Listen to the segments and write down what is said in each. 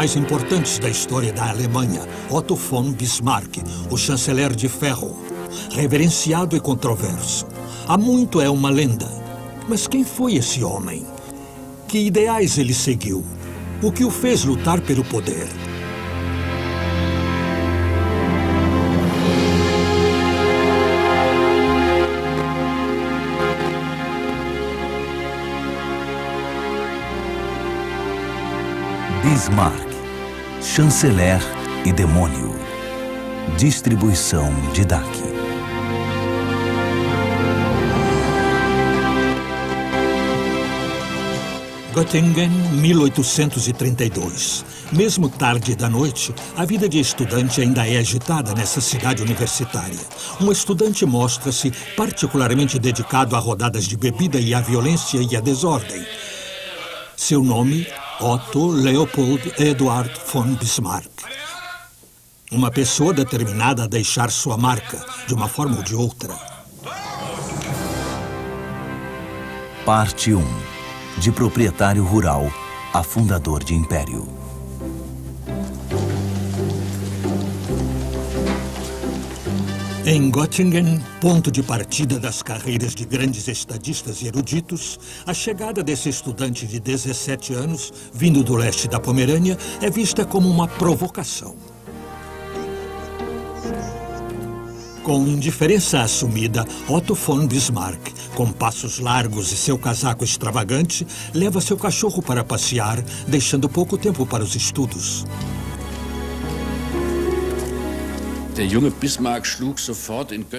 mais importantes da história da Alemanha, Otto von Bismarck, o chanceler de ferro. Reverenciado e controverso. Há muito é uma lenda. Mas quem foi esse homem? Que ideais ele seguiu? O que o fez lutar pelo poder? Bismarck, chanceler e demônio. Distribuição Didac. Göttingen, 1832. Mesmo tarde da noite, a vida de estudante ainda é agitada nessa cidade universitária. Um estudante mostra-se particularmente dedicado a rodadas de bebida e à violência e à desordem. Seu nome, Otto Leopold Eduard von Bismarck. Uma pessoa determinada a deixar sua marca, de uma forma ou de outra. Parte 1. De proprietário rural a fundador de império. Em Göttingen, ponto de partida das carreiras de grandes estadistas e eruditos, a chegada desse estudante de 17 anos, vindo do leste da Pomerânia, é vista como uma provocação. Com indiferença assumida, Otto von Bismarck, com passos largos e seu casaco extravagante, leva seu cachorro para passear, deixando pouco tempo para os estudos.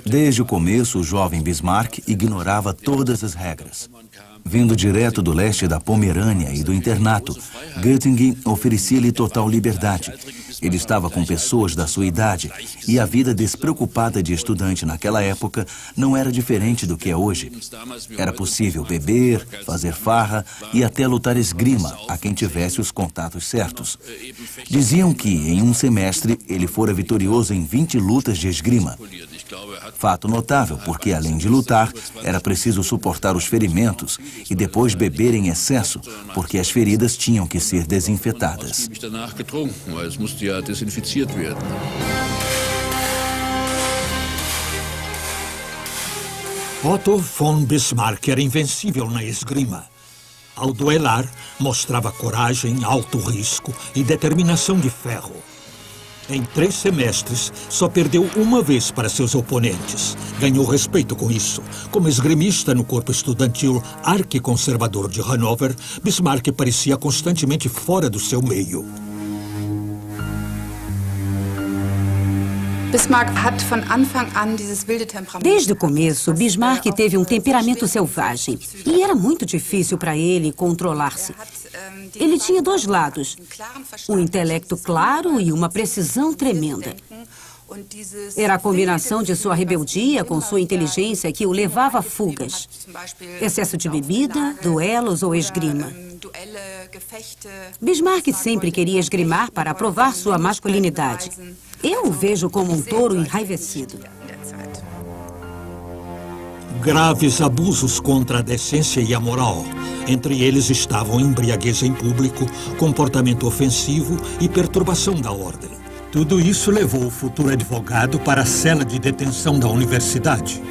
Desde o começo, o jovem Bismarck ignorava todas as regras. Vindo direto do leste da Pomerânia e do internato, Göttingen oferecia-lhe total liberdade. Ele estava com pessoas da sua idade e a vida despreocupada de estudante naquela época não era diferente do que é hoje. Era possível beber, fazer farra e até lutar esgrima a quem tivesse os contatos certos. Diziam que, em um semestre, ele fora vitorioso em 20 lutas de esgrima. Fato notável, porque além de lutar, era preciso suportar os ferimentos e depois beber em excesso, porque as feridas tinham que ser desinfetadas. Otto von Bismarck era invencível na esgrima. Ao duelar, mostrava coragem, alto risco e determinação de ferro. Em 3 semestres, só perdeu uma vez para seus oponentes. Ganhou respeito com isso. Como esgrimista no corpo estudantil arquiconservador de Hannover, Bismarck parecia constantemente fora do seu meio. Desde o começo, Bismarck teve um temperamento selvagem e era muito difícil para ele controlar-se. Ele tinha 2 lados, um intelecto claro e uma precisão tremenda. Era a combinação de sua rebeldia com sua inteligência que o levava a fugas. Excesso de bebida, duelos ou esgrima. Bismarck sempre queria esgrimar para provar sua masculinidade. Eu o vejo como um touro enraivecido. Graves abusos contra a decência e a moral. Entre eles estavam embriaguez em público, comportamento ofensivo e perturbação da ordem. Tudo isso levou o futuro advogado para a cela de detenção da universidade.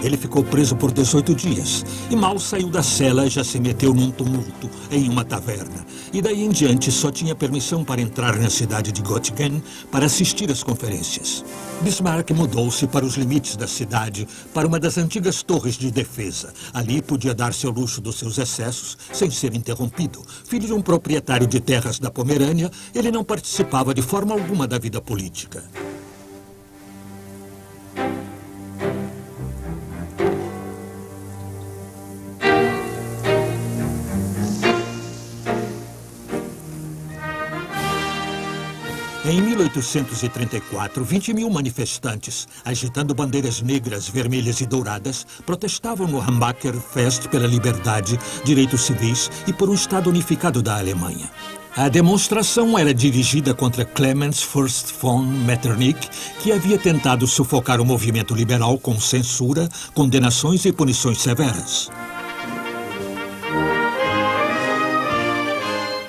Ele ficou preso por 18 dias e mal saiu da cela já se meteu num tumulto em uma taverna. E daí em diante só tinha permissão para entrar na cidade de Göttingen para assistir às conferências. Bismarck mudou-se para os limites da cidade, para uma das antigas torres de defesa. Ali podia dar-se ao luxo dos seus excessos sem ser interrompido. Filho de um proprietário de terras da Pomerânia, ele não participava de forma alguma da vida política. Em 1834, 20.000 manifestantes, agitando bandeiras negras, vermelhas e douradas, protestavam no Hambacher Fest pela liberdade, direitos civis e por um Estado unificado da Alemanha. A demonstração era dirigida contra Clemens Fürst von Metternich, que havia tentado sufocar o movimento liberal com censura, condenações e punições severas.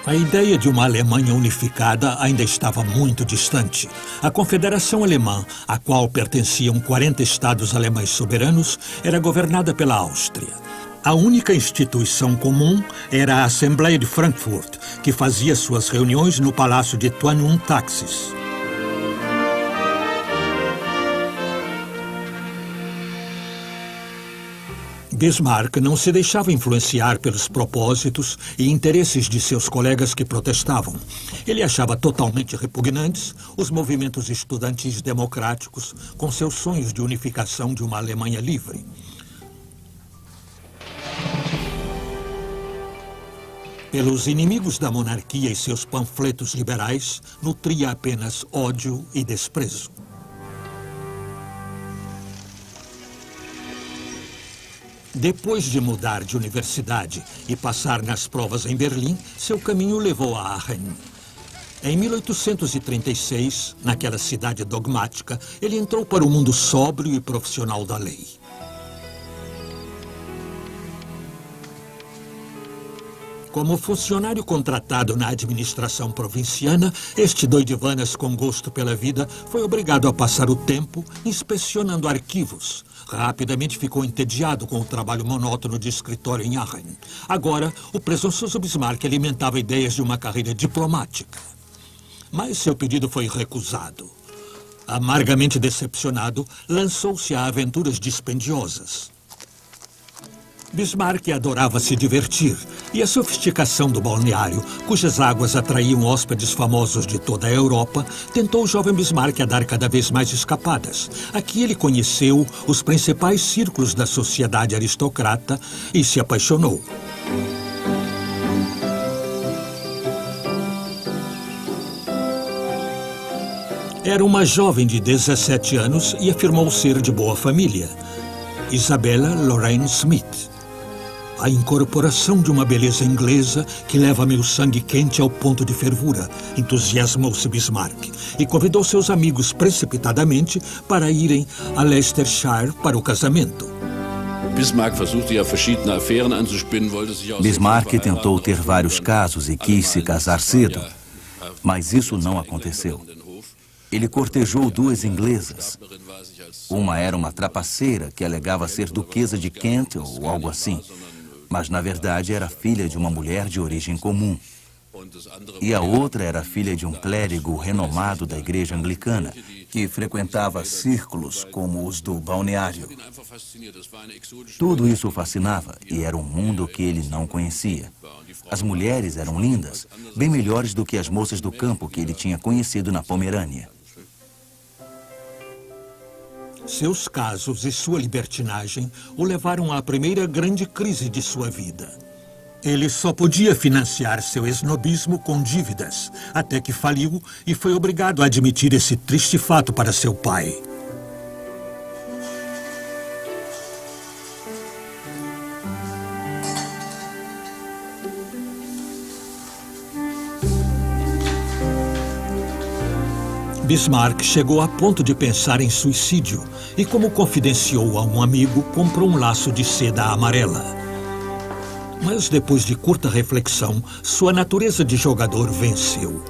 A ideia de uma Alemanha unificada ainda estava muito distante. A Confederação Alemã, a qual pertenciam 40 estados alemães soberanos, era governada pela Áustria. A única instituição comum era a Assembleia de Frankfurt, que fazia suas reuniões no Palácio de Thun und Taxis. Bismarck não se deixava influenciar pelos propósitos e interesses de seus colegas que protestavam. Ele achava totalmente repugnantes os movimentos estudantis democráticos com seus sonhos de unificação de uma Alemanha livre. Pelos inimigos da monarquia e seus panfletos liberais, nutria apenas ódio e desprezo. Depois de mudar de universidade e passar nas provas em Berlim, seu caminho levou a Aachen. Em 1836, naquela cidade dogmática, ele entrou para o mundo sóbrio e profissional da lei. Como funcionário contratado na administração provinciana, este doidivanas com gosto pela vida foi obrigado a passar o tempo inspecionando arquivos. Rapidamente ficou entediado com o trabalho monótono de escritório em Aachen. Agora, o presunçoso Bismarck alimentava ideias de uma carreira diplomática. Mas seu pedido foi recusado. Amargamente decepcionado, lançou-se a aventuras dispendiosas. Bismarck adorava se divertir, e a sofisticação do balneário, cujas águas atraíam hóspedes famosos de toda a Europa, tentou o jovem Bismarck a dar cada vez mais escapadas. Aqui ele conheceu os principais círculos da sociedade aristocrata e se apaixonou. Era uma jovem de 17 anos e afirmou ser de boa família. Isabella Lorraine Smith. A incorporação de uma beleza inglesa que leva meu sangue quente ao ponto de fervura, entusiasmou-se Bismarck e convidou seus amigos precipitadamente para irem a Leicestershire para o casamento. Bismarck tentou ter vários casos e quis se casar cedo, mas isso não aconteceu. Ele cortejou duas inglesas. Uma era uma trapaceira que alegava ser duquesa de Kent ou algo assim, mas na verdade era filha de uma mulher de origem comum. E a outra era filha de um clérigo renomado da igreja anglicana, que frequentava círculos como os do balneário. Tudo isso o fascinava e era um mundo que ele não conhecia. As mulheres eram lindas, bem melhores do que as moças do campo que ele tinha conhecido na Pomerânia. Seus casos e sua libertinagem o levaram à primeira grande crise de sua vida. Ele só podia financiar seu esnobismo com dívidas, até que faliu e foi obrigado a admitir esse triste fato para seu pai. Bismarck chegou a ponto de pensar em suicídio e, como confidenciou a um amigo, comprou um laço de seda amarela. Mas depois de curta reflexão, sua natureza de jogador venceu.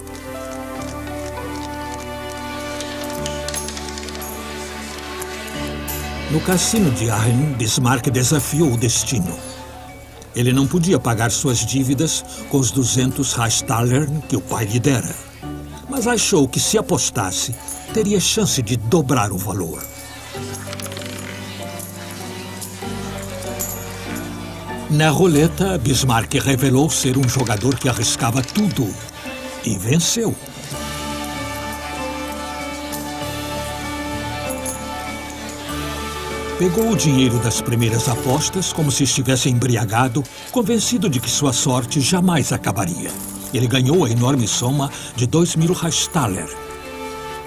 No cassino de Aachen, Bismarck desafiou o destino. Ele não podia pagar suas dívidas com os 200 Reichstaler que o pai lhe dera. Mas achou que, se apostasse, teria chance de dobrar o valor. Na roleta, Bismarck revelou ser um jogador que arriscava tudo e venceu. Pegou o dinheiro das primeiras apostas como se estivesse embriagado, convencido de que sua sorte jamais acabaria. Ele ganhou a enorme soma de 2.000 Reichstaler.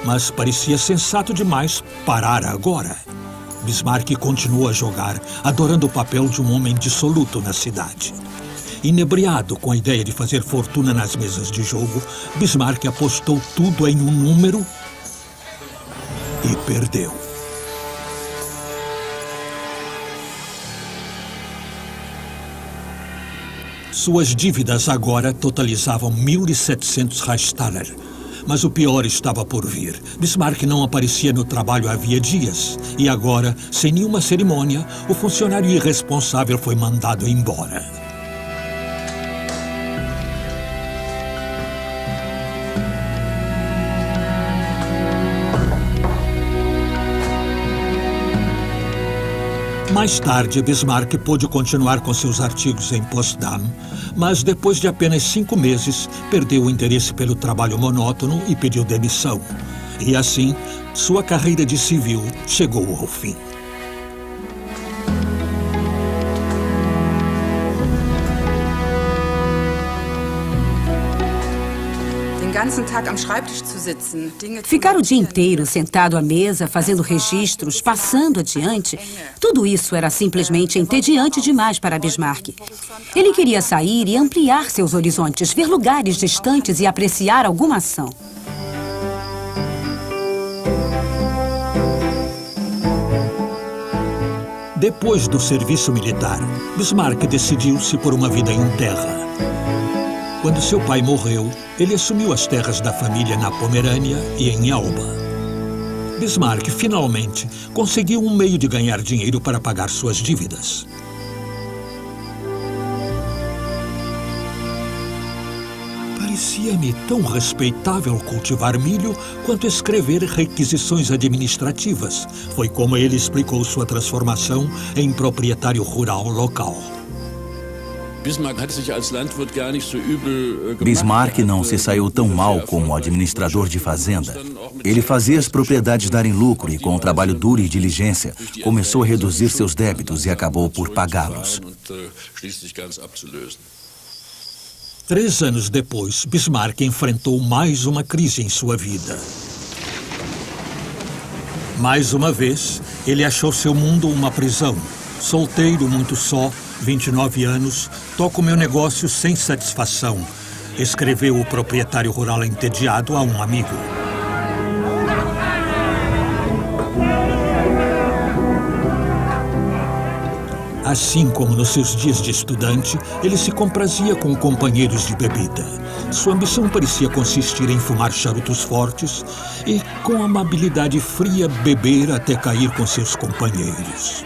Mas parecia sensato demais parar agora. Bismarck continuou a jogar, adorando o papel de um homem dissoluto na cidade. Inebriado com a ideia de fazer fortuna nas mesas de jogo, Bismarck apostou tudo em um número e perdeu. Suas dívidas agora totalizavam 1.700 Reichstaler. Mas o pior estava por vir. Bismarck não aparecia no trabalho havia dias. E agora, sem nenhuma cerimônia, o funcionário irresponsável foi mandado embora. Mais tarde, Bismarck pôde continuar com seus artigos em Potsdam, mas depois de apenas 5 meses, perdeu o interesse pelo trabalho monótono e pediu demissão. E assim, sua carreira de civil chegou ao fim. Ficar o dia inteiro sentado à mesa, fazendo registros, passando adiante, tudo isso era simplesmente entediante demais para Bismarck. Ele queria sair e ampliar seus horizontes, ver lugares distantes e apreciar alguma ação. Depois do serviço militar, Bismarck decidiu-se por uma vida em terra. Quando seu pai morreu, ele assumiu as terras da família na Pomerânia e em Alba. Bismarck, finalmente, conseguiu um meio de ganhar dinheiro para pagar suas dívidas. Parecia-me tão respeitável cultivar milho quanto escrever requisições administrativas. Foi como ele explicou sua transformação em proprietário rural local. Bismarck não se saiu tão mal como administrador de fazenda. Ele fazia as propriedades darem lucro e, com um trabalho duro e diligência, começou a reduzir seus débitos e acabou por pagá-los. 3 anos depois, Bismarck enfrentou mais uma crise em sua vida. Mais uma vez, ele achou seu mundo uma prisão. Solteiro, muito só, 29 anos, toco meu negócio sem satisfação, escreveu o proprietário rural entediado a um amigo. Assim como nos seus dias de estudante, ele se comprazia com companheiros de bebida. Sua ambição parecia consistir em fumar charutos fortes e, com amabilidade fria, beber até cair com seus companheiros.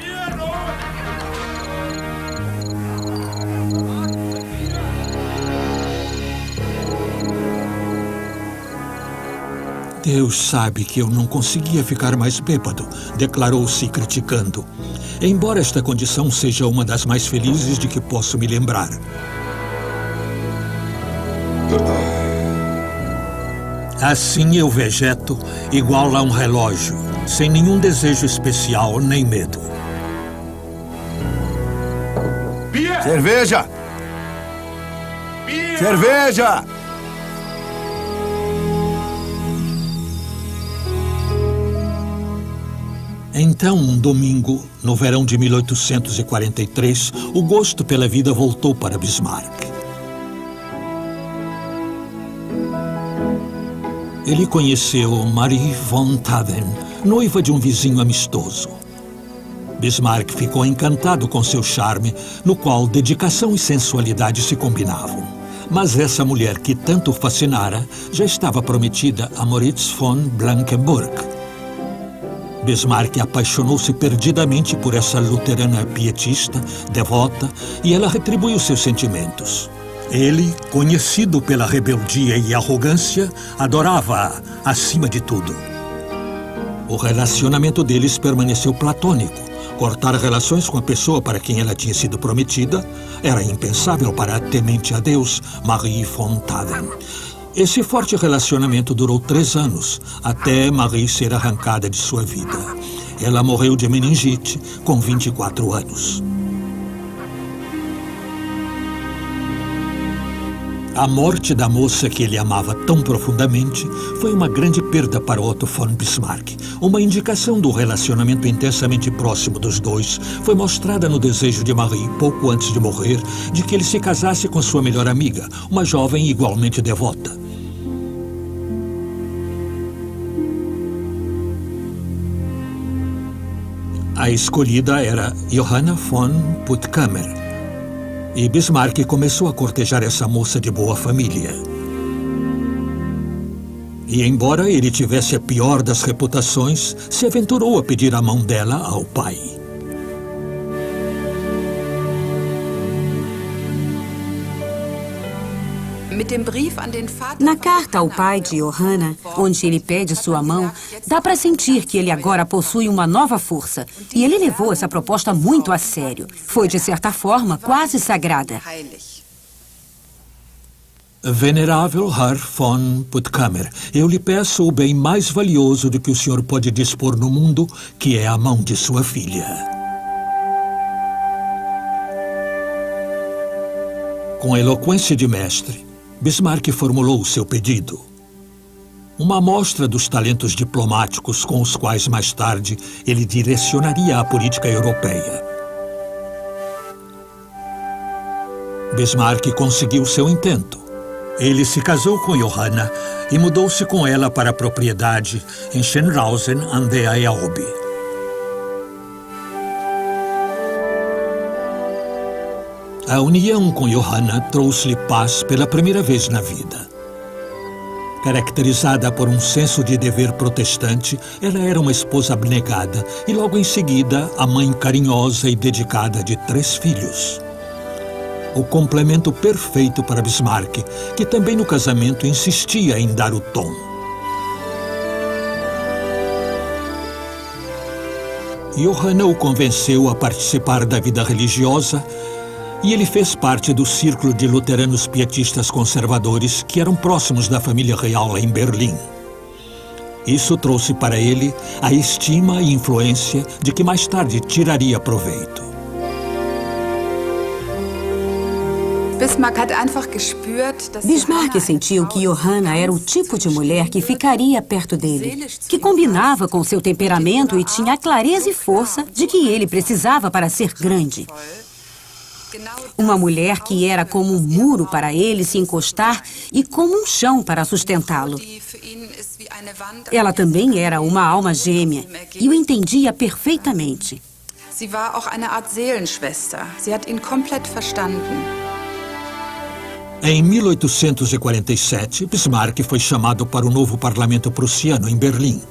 Deus sabe que eu não conseguia ficar mais bêbado, declarou-se criticando. Embora esta condição seja uma das mais felizes de que posso me lembrar. Assim eu vegeto, igual a um relógio, sem nenhum desejo especial nem medo. Cerveja! Cerveja! Então, um domingo, no verão de 1843, o gosto pela vida voltou para Bismarck. Ele conheceu Marie von Taven, noiva de um vizinho amistoso. Bismarck ficou encantado com seu charme, no qual dedicação e sensualidade se combinavam. Mas essa mulher que tanto fascinara já estava prometida a Moritz von Blankenburg. Bismarck apaixonou-se perdidamente por essa luterana pietista, devota, e ela retribuiu seus sentimentos. Ele, conhecido pela rebeldia e arrogância, adorava-a acima de tudo. O relacionamento deles permaneceu platônico. Cortar relações com a pessoa para quem ela tinha sido prometida era impensável para a temente a Deus, Marie von Taven. Esse forte relacionamento durou 3 anos, até Marie ser arrancada de sua vida. Ela morreu de meningite com 24 anos. A morte da moça que ele amava tão profundamente foi uma grande perda para Otto von Bismarck. Uma indicação do relacionamento intensamente próximo dos dois foi mostrada no desejo de Marie, pouco antes de morrer, de que ele se casasse com sua melhor amiga, uma jovem igualmente devota. A escolhida era Johanna von Puttkamer. E Bismarck começou a cortejar essa moça de boa família. E embora ele tivesse a pior das reputações, se aventurou a pedir a mão dela ao pai. Na carta ao pai de Johanna, onde ele pede sua mão, dá para sentir que ele agora possui uma nova força. E ele levou essa proposta muito a sério. Foi, de certa forma, quase sagrada. Venerável Herr von Puttkamer, eu lhe peço o bem mais valioso do que o senhor pode dispor no mundo, que é a mão de sua filha. Com eloquência de mestre, Bismarck formulou o seu pedido. Uma amostra dos talentos diplomáticos com os quais mais tarde ele direcionaria a política europeia. Bismarck conseguiu seu intento. Ele se casou com Johanna e mudou-se com ela para a propriedade em Schönrausen an der Elbe. A união com Johanna trouxe-lhe paz pela primeira vez na vida. Caracterizada por um senso de dever protestante, ela era uma esposa abnegada e logo em seguida a mãe carinhosa e dedicada de 3 filhos. O complemento perfeito para Bismarck, que também no casamento insistia em dar o tom. Johanna o convenceu a participar da vida religiosa e ele fez parte do círculo de luteranos pietistas conservadores que eram próximos da família real em Berlim. Isso trouxe para ele a estima e influência de que mais tarde tiraria proveito. Bismarck sentiu que Johanna era o tipo de mulher que ficaria perto dele, que combinava com seu temperamento e tinha a clareza e força de que ele precisava para ser grande. Uma mulher que era como um muro para ele se encostar e como um chão para sustentá-lo. Ela também era uma alma gêmea e o entendia perfeitamente. Sie war auch eine Art Seelenschwester. Sie hat ihn komplett verstanden. Em 1847, Bismarck foi chamado para o novo parlamento prussiano em Berlim.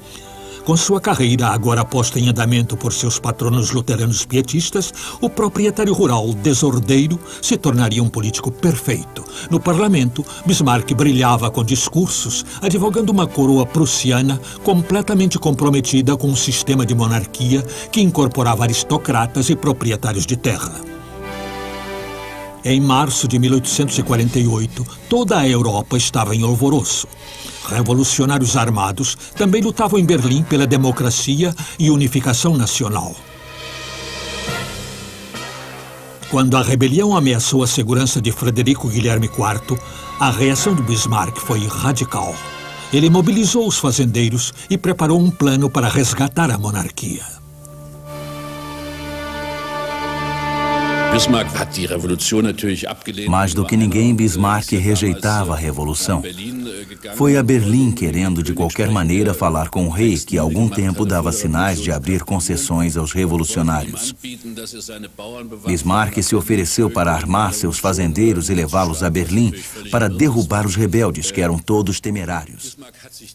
Com sua carreira agora posta em andamento por seus patronos luteranos pietistas, o proprietário rural desordeiro se tornaria um político perfeito. No parlamento, Bismarck brilhava com discursos, advogando uma coroa prussiana completamente comprometida com um sistema de monarquia que incorporava aristocratas e proprietários de terra. Em março de 1848, toda a Europa estava em alvoroço. Revolucionários armados também lutavam em Berlim pela democracia e unificação nacional. Quando a rebelião ameaçou a segurança de Frederico Guilherme IV, a reação de Bismarck foi radical. Ele mobilizou os fazendeiros e preparou um plano para resgatar a monarquia. Mais do que ninguém, Bismarck rejeitava a revolução. Foi a Berlim querendo de qualquer maneira falar com o rei, que há algum tempo dava sinais de abrir concessões aos revolucionários. Bismarck se ofereceu para armar seus fazendeiros e levá-los a Berlim para derrubar os rebeldes, que eram todos temerários.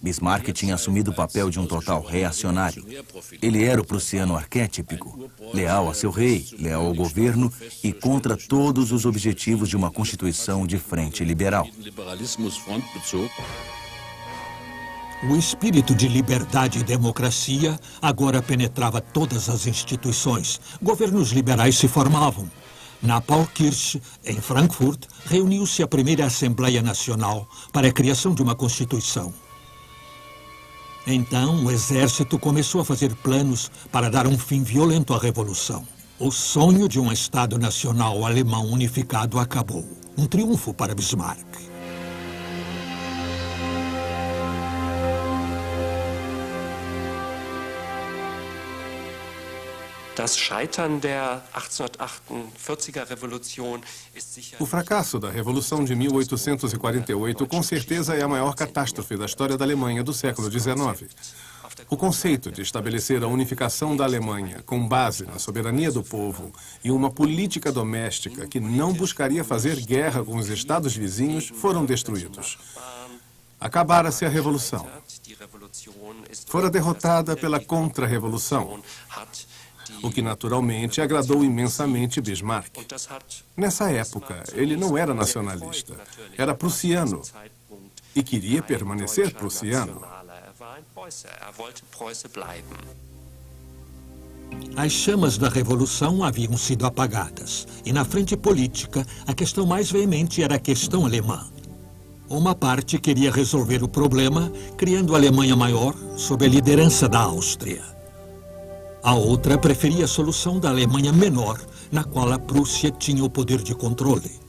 Bismarck tinha assumido o papel de um total reacionário. Ele era o prussiano arquétipico, leal a seu rei, leal ao governo e contra todos os objetivos de uma constituição de frente liberal. O espírito de liberdade e democracia agora penetrava todas as instituições. Governos liberais se formavam. Na Paulskirche, em Frankfurt, reuniu-se a primeira Assembleia Nacional para a criação de uma Constituição. Então, o exército começou a fazer planos para dar um fim violento à Revolução. O sonho de um Estado Nacional alemão unificado acabou. Um triunfo para Bismarck. O fracasso da Revolução de 1848 com certeza é a maior catástrofe da história da Alemanha do século XIX. O conceito de estabelecer a unificação da Alemanha com base na soberania do povo e uma política doméstica que não buscaria fazer guerra com os estados vizinhos foram destruídos. Acabara-se a Revolução. Fora derrotada pela Contra-Revolução, o que naturalmente agradou imensamente Bismarck. Nessa época, ele não era nacionalista, era prussiano e queria permanecer prussiano. As chamas da Revolução haviam sido apagadas, e na frente política, a questão mais veemente era a questão alemã. Uma parte queria resolver o problema, criando a Alemanha maior sob a liderança da Áustria. A outra preferia a solução da Alemanha menor, na qual a Prússia tinha o poder de controle.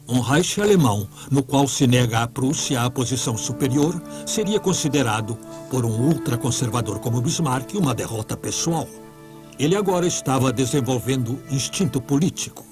Um Reich alemão, no qual se nega à Prússia a posição superior, seria considerado, por um ultraconservador como Bismarck, uma derrota pessoal. Ele agora estava desenvolvendo instinto político.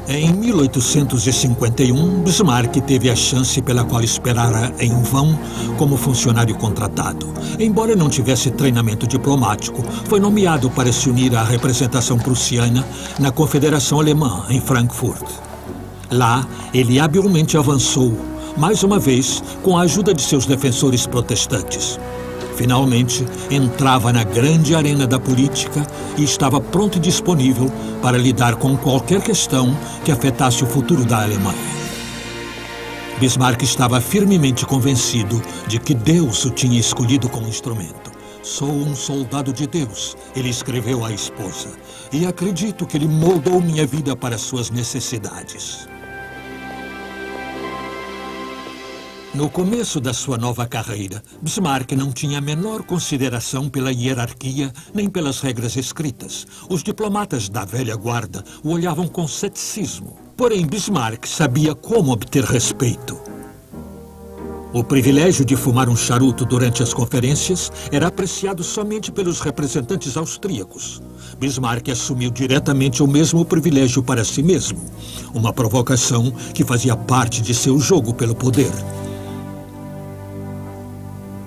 Em 1851, Bismarck teve a chance pela qual esperara em vão como funcionário contratado. Embora não tivesse treinamento diplomático, foi nomeado para se unir à representação prussiana na Confederação Alemã, em Frankfurt. Lá, ele habilmente avançou, mais uma vez, com a ajuda de seus defensores protestantes. Finalmente, entrava na grande arena da política e estava pronto e disponível para lidar com qualquer questão que afetasse o futuro da Alemanha. Bismarck estava firmemente convencido de que Deus o tinha escolhido como instrumento. "Sou um soldado de Deus", ele escreveu à esposa, "e acredito que ele moldou minha vida para suas necessidades." No começo da sua nova carreira, Bismarck não tinha a menor consideração pela hierarquia nem pelas regras escritas. Os diplomatas da velha guarda o olhavam com ceticismo. Porém, Bismarck sabia como obter respeito. O privilégio de fumar um charuto durante as conferências era apreciado somente pelos representantes austríacos. Bismarck assumiu diretamente o mesmo privilégio para si mesmo, uma provocação que fazia parte de seu jogo pelo poder.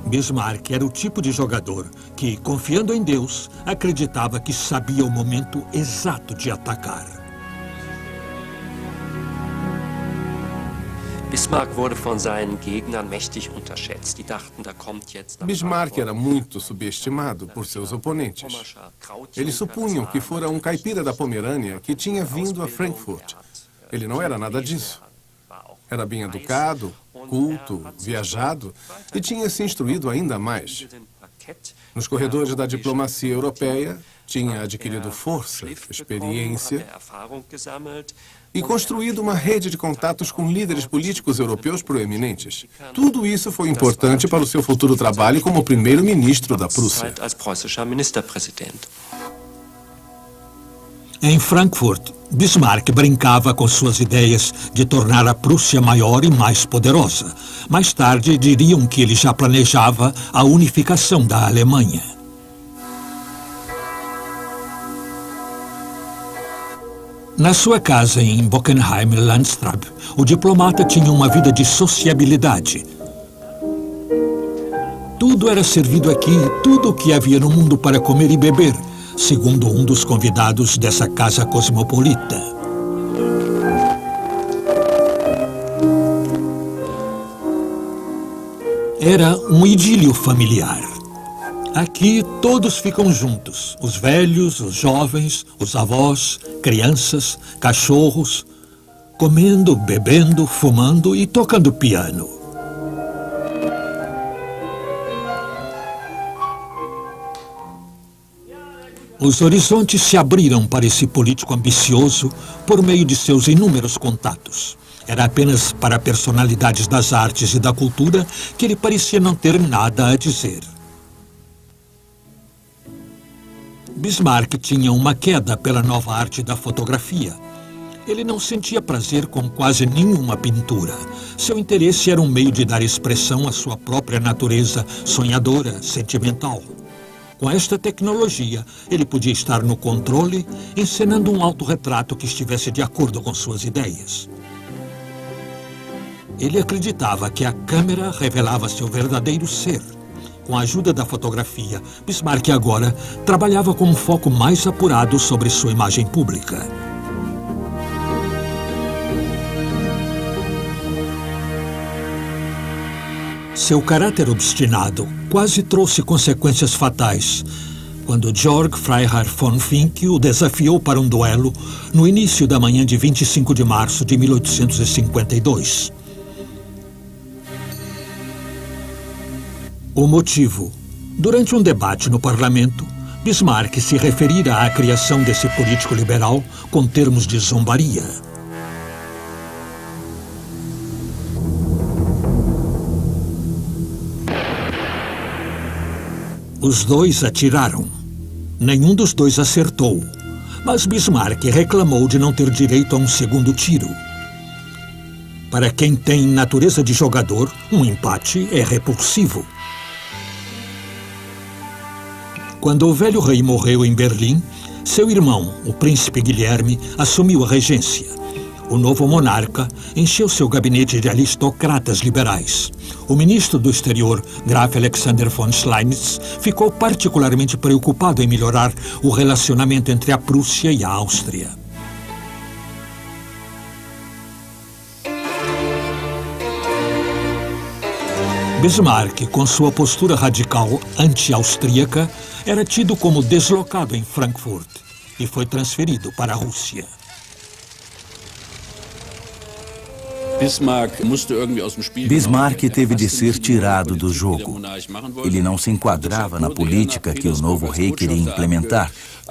Bismarck era o tipo de jogador que, confiando em Deus, acreditava que sabia o momento exato de atacar. Bismarck wurde von seinen Gegnern mächtig unterschätzt. Die dachten, da kommt jetzt... Bismarck era muito subestimado por seus oponentes. Eles supunham que fora um caipira da Pomerânia que tinha vindo a Frankfurt. Ele não era nada disso. Era bem educado, culto, viajado e tinha se instruído ainda mais. Nos corredores da diplomacia europeia, tinha adquirido força, experiência e construído uma rede de contatos com líderes políticos europeus proeminentes. Tudo isso foi importante para o seu futuro trabalho como primeiro-ministro da Prússia. Em Frankfurt, Bismarck brincava com suas ideias de tornar a Prússia maior e mais poderosa. Mais tarde, diriam que ele já planejava a unificação da Alemanha. Na sua casa em Bockenheim-Landstraße, o diplomata tinha uma vida de sociabilidade. Tudo era servido aqui, tudo o que havia no mundo para comer e beber, segundo um dos convidados dessa casa cosmopolita. Era um idílio familiar. Aqui todos ficam juntos, os velhos, os jovens, os avós, crianças, cachorros, comendo, bebendo, fumando e tocando piano. Os horizontes se abriram para esse político ambicioso por meio de seus inúmeros contatos. Era apenas para personalidades das artes e da cultura que ele parecia não ter nada a dizer. Bismarck tinha uma queda pela nova arte da fotografia. Ele não sentia prazer com quase nenhuma pintura. Seu interesse era um meio de dar expressão à sua própria natureza sonhadora, sentimental. Com esta tecnologia, ele podia estar no controle, encenando um autorretrato que estivesse de acordo com suas ideias. Ele acreditava que a câmera revelava seu verdadeiro ser. Com a ajuda da fotografia, Bismarck agora trabalhava com um foco mais apurado sobre sua imagem pública. Seu caráter obstinado quase trouxe consequências fatais quando Georg Freiherr von Fink o desafiou para um duelo no início da manhã de 25 de março de 1852. O motivo: durante um debate no parlamento, Bismarck se referira à criação desse político liberal com termos de zombaria. Os dois atiraram. Nenhum dos dois acertou, mas Bismarck reclamou de não ter direito a um segundo tiro. Para quem tem natureza de jogador, um empate é repulsivo. Quando o velho rei morreu em Berlim, seu irmão, o príncipe Guilherme, assumiu a regência. O novo monarca encheu seu gabinete de aristocratas liberais. O ministro do exterior, Graf Alexander von Schleinitz, ficou particularmente preocupado em melhorar o relacionamento entre a Prússia e a Áustria. Bismarck, com sua postura radical anti-austríaca, era tido como deslocado em Frankfurt e foi transferido para a Rússia. Bismarck teve de ser tirado do jogo. Ele não se enquadrava na política que o novo rei queria implementar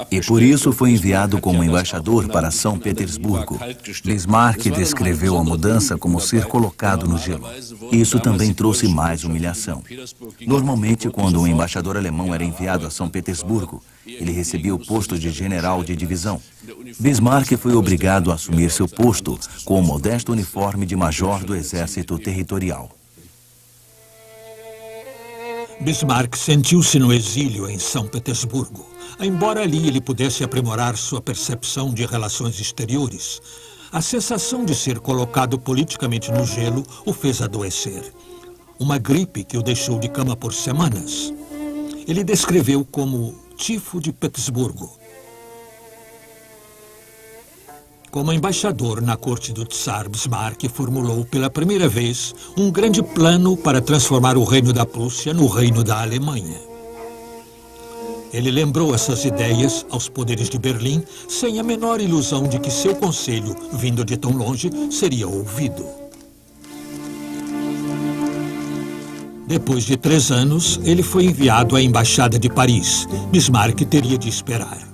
e por isso foi enviado como embaixador para São Petersburgo. Bismarck descreveu a mudança como ser colocado no gelo. Isso também trouxe mais humilhação. Normalmente, quando um embaixador alemão era enviado a São Petersburgo, ele recebia o posto de general de divisão. Bismarck foi obrigado a assumir seu posto com o modesto uniforme de major do exército territorial. Bismarck sentiu-se no exílio em São Petersburgo. Embora ali ele pudesse aprimorar sua percepção de relações exteriores, a sensação de ser colocado politicamente no gelo o fez adoecer. Uma gripe que o deixou de cama por semanas. Ele descreveu como tifo de Petersburgo. Como embaixador na corte do Tsar, Bismarck formulou pela primeira vez um grande plano para transformar o reino da Prússia no reino da Alemanha. Ele lembrou essas ideias aos poderes de Berlim sem a menor ilusão de que seu conselho, vindo de tão longe, seria ouvido. Depois de 3 anos, ele foi enviado à Embaixada de Paris. Bismarck teria de esperar.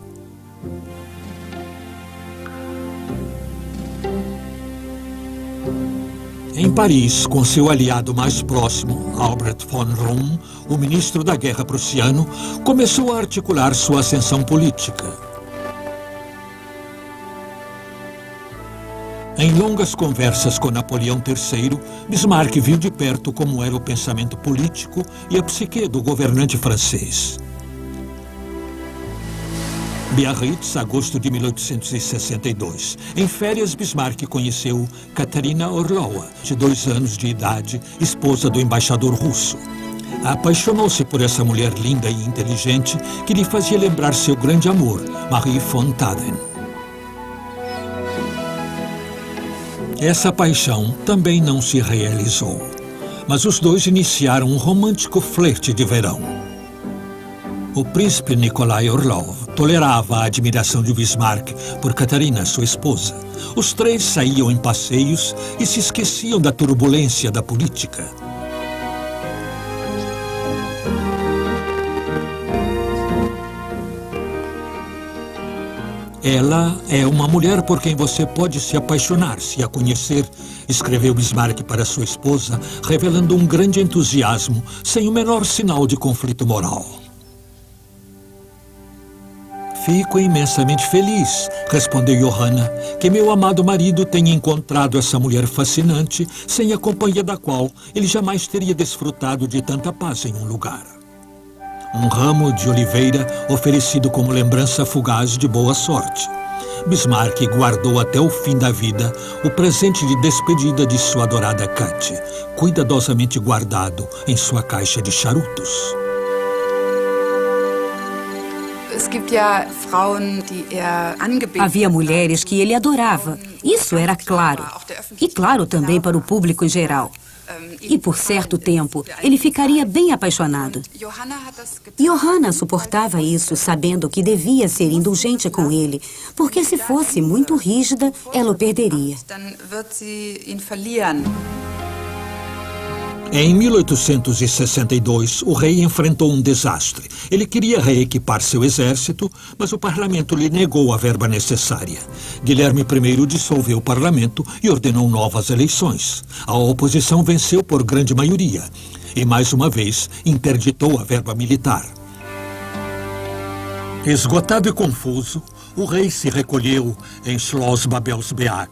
Em Paris, com seu aliado mais próximo, Albert von Rohm, o ministro da Guerra prussiano, começou a articular sua ascensão política. Em longas conversas com Napoleão III, Bismarck viu de perto como era o pensamento político e a psique do governante francês. Biarritz, agosto de 1862. Em férias, Bismarck conheceu Katarina Orlova, de 2 anos de idade, esposa do embaixador russo. Apaixonou-se por essa mulher linda e inteligente que lhe fazia lembrar seu grande amor, Marie von Taden. Essa paixão também não se realizou, mas os dois iniciaram um romântico flerte de verão. O príncipe Nikolai Orlov tolerava a admiração de Bismarck por Katarina, sua esposa. Os 3 saíam em passeios e se esqueciam da turbulência da política. Ela é uma mulher por quem você pode se apaixonar, se a conhecer, escreveu Bismarck para sua esposa, revelando um grande entusiasmo, sem o menor sinal de conflito moral. Fico imensamente feliz, respondeu Johanna, que meu amado marido tenha encontrado essa mulher fascinante, sem a companhia da qual ele jamais teria desfrutado de tanta paz em um lugar. um ramo de oliveira oferecido como lembrança fugaz de boa sorte. Bismarck guardou até o fim da vida o presente de despedida de sua adorada Katie, cuidadosamente guardado em sua caixa de charutos. Havia mulheres que ele adorava. Isso era claro. E claro também para o público em geral. E por certo tempo, ele ficaria bem apaixonado. Johanna suportava isso, sabendo que devia ser indulgente com ele, porque se fosse muito rígida, ela o perderia. Em 1862, o rei enfrentou um desastre. Ele queria reequipar seu exército, mas o parlamento lhe negou a verba necessária. Guilherme I dissolveu o parlamento e ordenou novas eleições. A oposição venceu por grande maioria e, mais uma vez, interditou a verba militar. Esgotado e confuso, o rei se recolheu em Schloss Babelsberg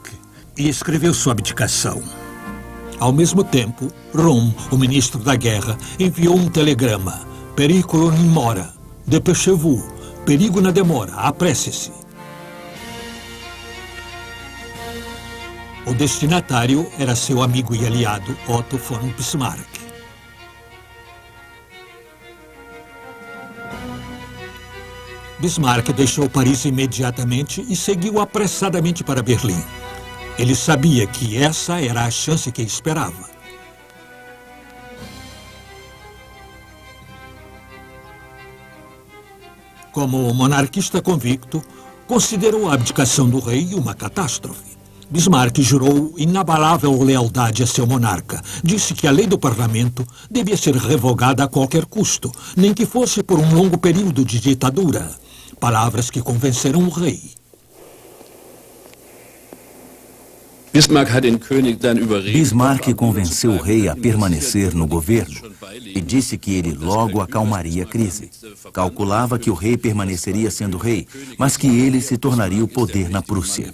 e escreveu sua abdicação. Ao mesmo tempo, Rom, o ministro da guerra, enviou um telegrama. Periculo in mora. Dépêchez-vous. Perigo na demora. Apresse-se. O destinatário era seu amigo e aliado Otto von Bismarck. Bismarck deixou Paris imediatamente e seguiu apressadamente para Berlim. Ele sabia que essa era a chance que esperava. Como monarquista convicto, considerou a abdicação do rei uma catástrofe. Bismarck jurou inabalável lealdade a seu monarca. Disse que a lei do parlamento devia ser revogada a qualquer custo, nem que fosse por um longo período de ditadura. Palavras que convenceram o rei. Bismarck convenceu o rei a permanecer no governo e disse que ele logo acalmaria a crise. Calculava que o rei permaneceria sendo rei, mas que ele se tornaria o poder na Prússia.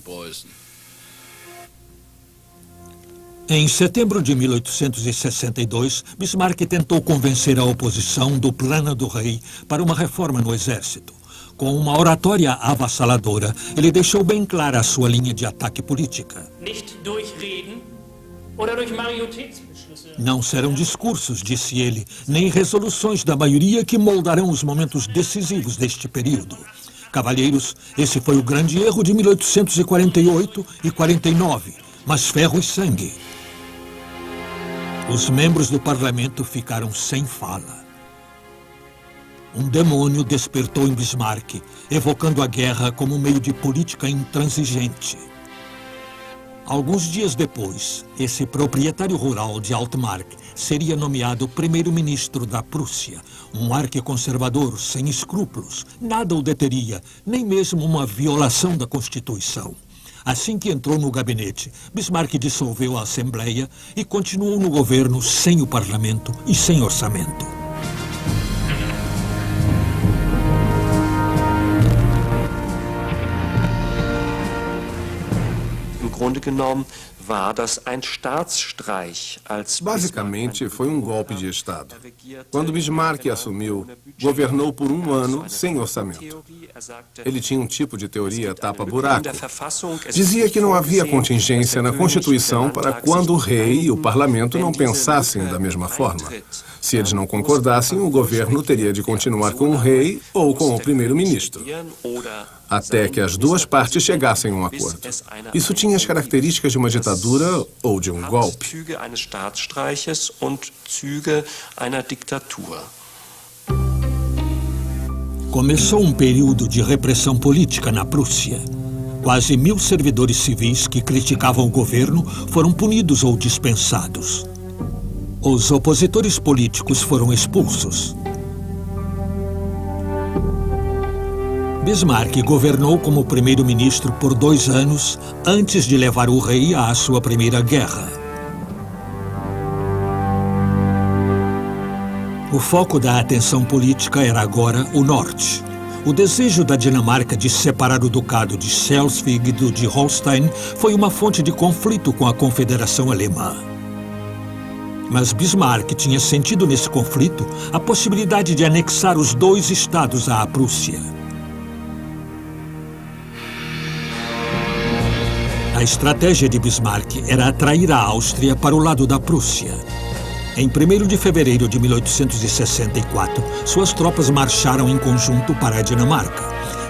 Em setembro de 1862, Bismarck tentou convencer a oposição do plano do rei para uma reforma no exército. Com uma oratória avassaladora, ele deixou bem clara a sua linha de ataque política. Não serão discursos, disse ele, nem resoluções da maioria que moldarão os momentos decisivos deste período. Cavalheiros, esse foi o grande erro de 1848 e 49, mas ferro e sangue. Os membros do parlamento ficaram sem fala. Um demônio despertou em Bismarck, evocando a guerra como meio de política intransigente. Alguns dias depois, esse proprietário rural de Altmark seria nomeado primeiro-ministro da Prússia, um arquiconservador sem escrúpulos. Nada o deteria, nem mesmo uma violação da Constituição. Assim que entrou no gabinete, Bismarck dissolveu a Assembleia e continuou no governo sem o parlamento e sem orçamento. Basicamente, foi um golpe de Estado. Quando Bismarck assumiu, governou por um ano sem orçamento. Ele tinha um tipo de teoria tapa-buraco. Dizia que não havia contingência na Constituição para quando o rei e o parlamento não pensassem da mesma forma. Se eles não concordassem, o governo teria de continuar com o rei ou com o primeiro-ministro, até que as duas partes chegassem a um acordo. Isso tinha as características de uma ditadura ou de um golpe. Começou um período de repressão política na Prússia. Quase 1000 servidores civis que criticavam o governo foram punidos ou dispensados. Os opositores políticos foram expulsos. Bismarck governou como primeiro-ministro por 2 anos antes de levar o rei à sua primeira guerra. O foco da atenção política era agora o norte. O desejo da Dinamarca de separar o ducado de Schleswig do de Holstein foi uma fonte de conflito com a Confederação Alemã. Mas Bismarck tinha sentido nesse conflito a possibilidade de anexar os dois estados à Prússia. A estratégia de Bismarck era atrair a Áustria para o lado da Prússia. Em 1º de fevereiro de 1864, suas tropas marcharam em conjunto para a Dinamarca.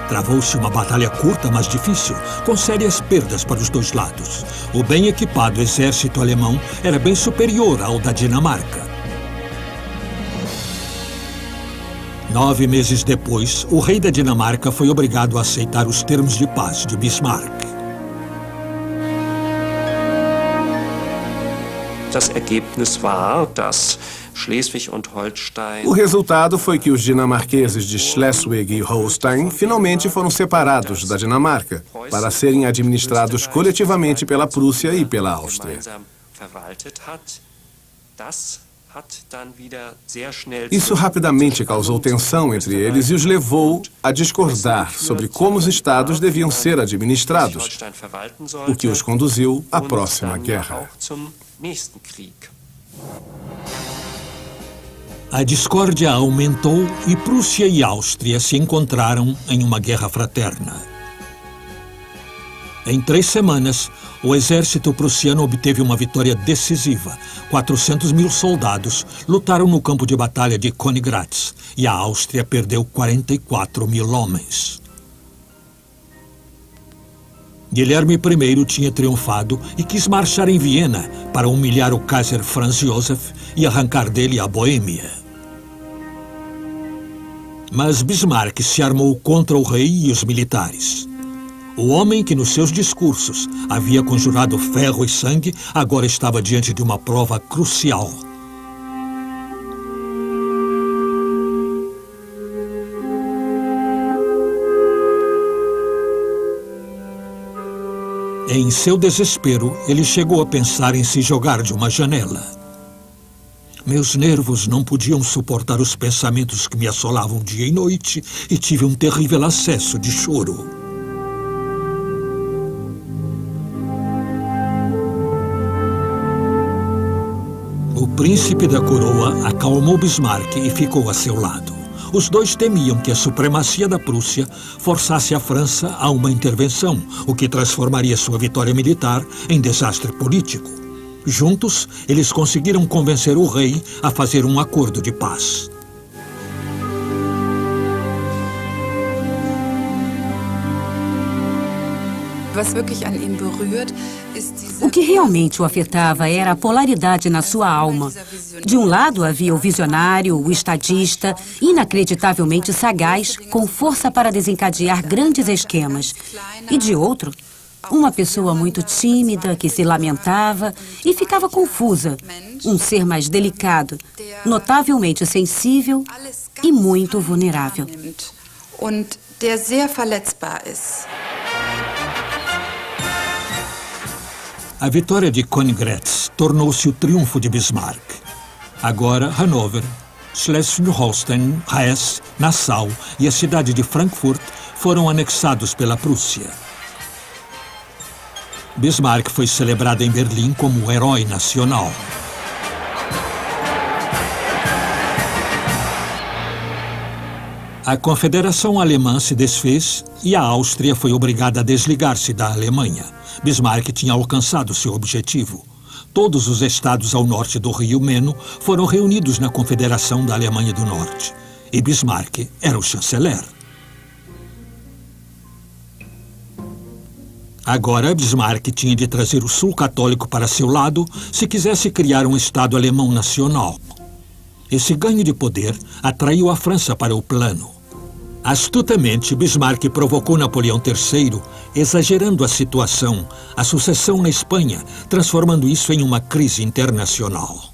Travou-se uma batalha curta, mas difícil, com sérias perdas para os dois lados. O bem equipado exército alemão era bem superior ao da Dinamarca. 9 meses depois, o rei da Dinamarca foi obrigado a aceitar os termos de paz de Bismarck. Das Ergebnis war, dass Schleswig und Holstein... O resultado foi que os dinamarqueses de Schleswig e Holstein finalmente foram separados da Dinamarca para serem administrados coletivamente pela Prússia e pela Áustria. Isso rapidamente causou tensão entre eles e os levou a discordar sobre como os estados deviam ser administrados, o que os conduziu à próxima guerra. A discórdia aumentou e Prússia e Áustria se encontraram em uma guerra fraterna. Em 3 semanas, o exército prussiano obteve uma vitória decisiva. 400.000 soldados lutaram no campo de batalha de Königgrätz e a Áustria perdeu 44.000 homens. Guilherme I tinha triunfado e quis marchar em Viena para humilhar o Kaiser Franz Joseph e arrancar dele a Boêmia. Mas Bismarck se armou contra o rei e os militares. O homem que nos seus discursos havia conjurado ferro e sangue agora estava diante de uma prova crucial. Em seu desespero, ele chegou a pensar em se jogar de uma janela. Meus nervos não podiam suportar os pensamentos que me assolavam dia e noite e tive um terrível acesso de choro. O príncipe da coroa acalmou Bismarck e ficou a seu lado. Os dois temiam que a supremacia da Prússia forçasse a França a uma intervenção, o que transformaria sua vitória militar em desastre político. Juntos, eles conseguiram convencer o rei a fazer um acordo de paz. O que realmente o afetava era a polaridade na sua alma. De um lado havia o visionário, o estadista, inacreditavelmente sagaz, com força para desencadear grandes esquemas. E de outro, uma pessoa muito tímida, que se lamentava e ficava confusa. Um ser mais delicado, notavelmente sensível e muito vulnerável. A vitória de Königgrätz tornou-se o triunfo de Bismarck. Agora, Hannover, Schleswig-Holstein, Hesse, Nassau e a cidade de Frankfurt foram anexados pela Prússia. Bismarck foi celebrado em Berlim como um herói nacional. A Confederação Alemã se desfez e a Áustria foi obrigada a desligar-se da Alemanha. Bismarck tinha alcançado seu objetivo. Todos os estados ao norte do rio Meno foram reunidos na Confederação da Alemanha do Norte. E Bismarck era o chanceler. Agora, Bismarck tinha de trazer o sul católico para seu lado se quisesse criar um Estado alemão nacional. Esse ganho de poder atraiu a França para o plano. Astutamente, Bismarck provocou Napoleão III, exagerando a situação, a sucessão na Espanha, transformando isso em uma crise internacional.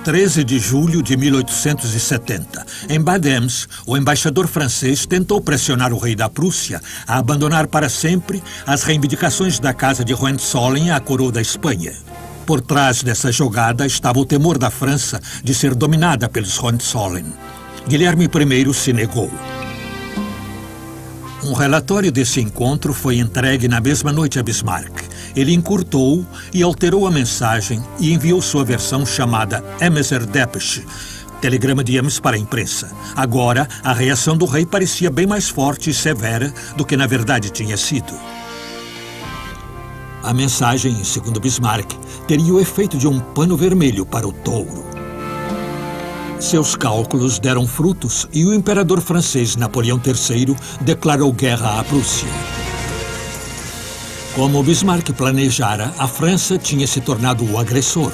13 de julho de 1870. Em Bad Ems, o embaixador francês tentou pressionar o rei da Prússia a abandonar para sempre as reivindicações da Casa de Hohenzollern à coroa da Espanha. Por trás dessa jogada estava o temor da França de ser dominada pelos Hohenzollern. Guilherme I se negou. Um relatório desse encontro foi entregue na mesma noite a Bismarck. Ele encurtou e alterou a mensagem e enviou sua versão chamada Emeser Depesche, telegrama de Ems para a imprensa. Agora, a reação do rei parecia bem mais forte e severa do que na verdade tinha sido. A mensagem, segundo Bismarck, teria o efeito de um pano vermelho para o touro. Seus cálculos deram frutos e o imperador francês Napoleão III declarou guerra à Prússia. Como Bismarck planejara, a França tinha se tornado o agressor.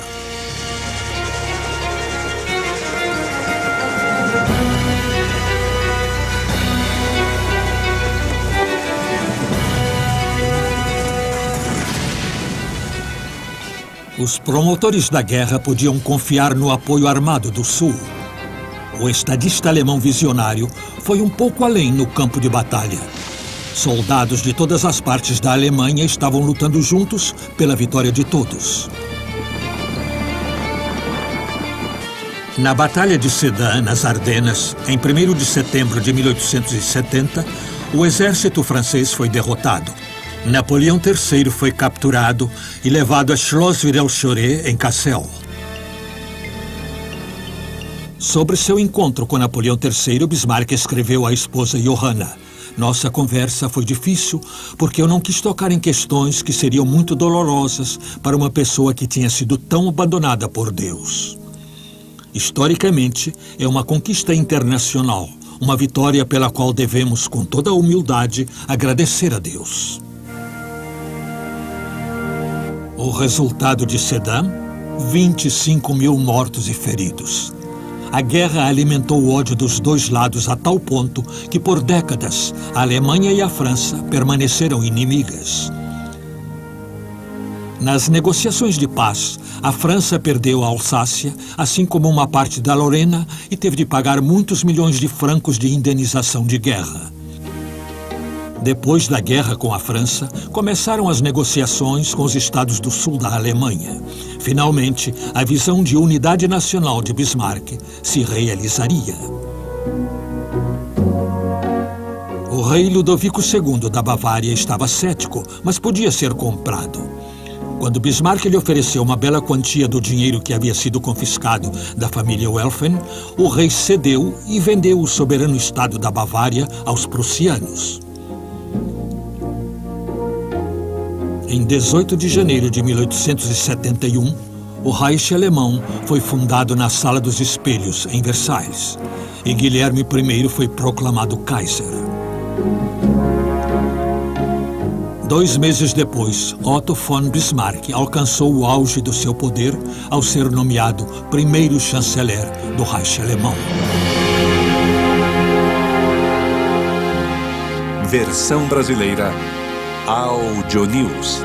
Os promotores da guerra podiam confiar no apoio armado do Sul. O estadista alemão visionário foi um pouco além no campo de batalha. Soldados de todas as partes da Alemanha estavam lutando juntos pela vitória de todos. Na Batalha de Sedan, nas Ardenas, em 1º de setembro de 1870, o exército francês foi derrotado. Napoleão III foi capturado e levado a Schloss-Virelchauret, em Cassel. Sobre seu encontro com Napoleão III, Bismarck escreveu à esposa Johanna: "Nossa conversa foi difícil porque eu não quis tocar em questões que seriam muito dolorosas para uma pessoa que tinha sido tão abandonada por Deus." Historicamente, é uma conquista internacional, uma vitória pela qual devemos, com toda a humildade, agradecer a Deus. O resultado de Sedan? 25 mil mortos e feridos. A guerra alimentou o ódio dos dois lados a tal ponto que, por décadas, a Alemanha e a França permaneceram inimigas. Nas negociações de paz, a França perdeu a Alsácia, assim como uma parte da Lorena, e teve de pagar muitos milhões de francos de indenização de guerra. Depois da guerra com a França, começaram as negociações com os estados do sul da Alemanha. Finalmente, a visão de unidade nacional de Bismarck se realizaria. O rei Ludovico II da Bavária estava cético, mas podia ser comprado. Quando Bismarck lhe ofereceu uma bela quantia do dinheiro que havia sido confiscado da família Welfen, o rei cedeu e vendeu o soberano estado da Bavária aos prussianos. Em 18 de janeiro de 1871, o Reich alemão foi fundado na Sala dos Espelhos, em Versalhes, e Guilherme I foi proclamado Kaiser. 2 meses depois, Otto von Bismarck alcançou o auge do seu poder ao ser nomeado primeiro chanceler do Reich alemão. Versão brasileira Audio News.